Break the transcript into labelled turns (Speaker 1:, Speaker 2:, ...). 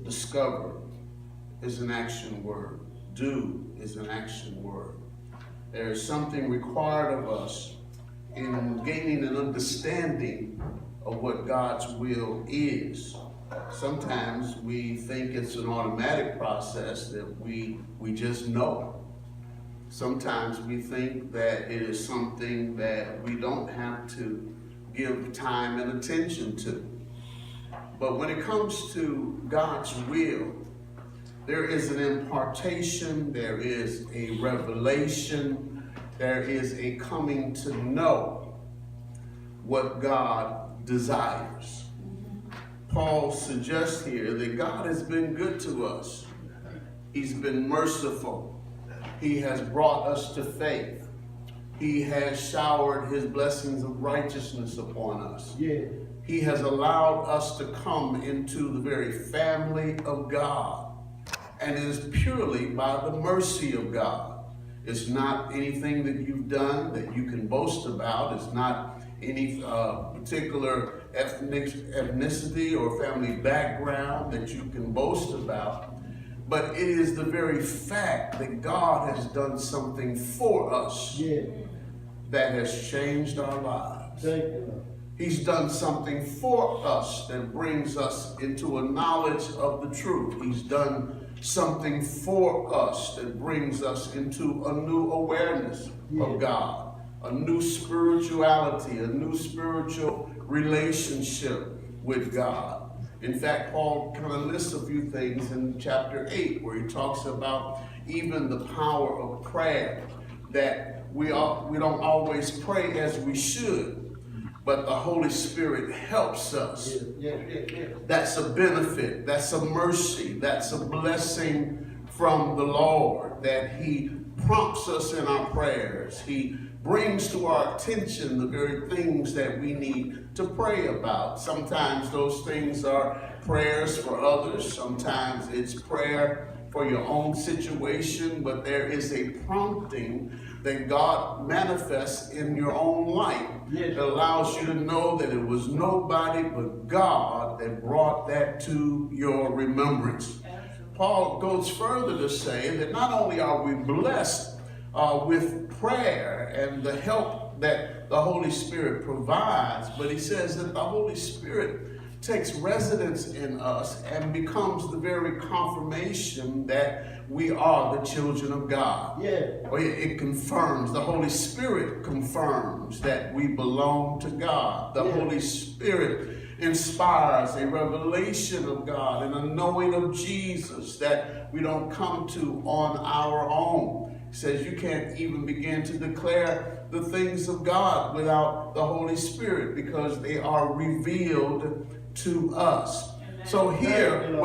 Speaker 1: Discover is an action word. Do is an action word. There is something required of us in gaining an understanding of what God's will is. Sometimes we think it's an automatic process that we just know. Sometimes we think that it is something that we don't have to give time and attention to. But when it comes to God's will, there is an impartation, there is a revelation, there is a coming to know what God desires. Paul suggests here that God has been good to us. He's been merciful. He has brought us to faith. He has showered his blessings of righteousness upon us. Yeah. He has allowed us to come into the very family of God. And it is purely by the mercy of God. It's not anything that you've done that you can boast about. It's not any particular ethnicity or family background that you can boast about. But it is the very fact that God has done something for us that has changed our lives. Thank you. He's done something for us that brings us into a knowledge of the truth. He's done something for us that brings us into a new awareness of God, a new spirituality, a new spiritual relationship with God. In fact, Paul kind of lists a few things in chapter 8 where he talks about even the power of prayer, that we don't always pray as we should, but the Holy Spirit helps us. That's a benefit, that's a mercy, that's a blessing from the Lord, that he prompts us in our prayers. He brings to our attention the very things that we need to pray about. Sometimes those things are prayers for others. Sometimes it's prayer for your own situation, but there is a prompting that God manifests in your own life that allows you to know that it was nobody but God that brought that to your remembrance. Paul goes further to say that not only are we blessed with prayer and the help that the Holy Spirit provides, but he says that the Holy Spirit takes residence in us and becomes the very confirmation that we are the children of God. It confirms, the Holy Spirit confirms that we belong to God. The Holy Spirit inspires a revelation of God and a knowing of Jesus that we don't come to on our own. He says you can't even begin to declare the things of God without the Holy Spirit because they are revealed to us. So here,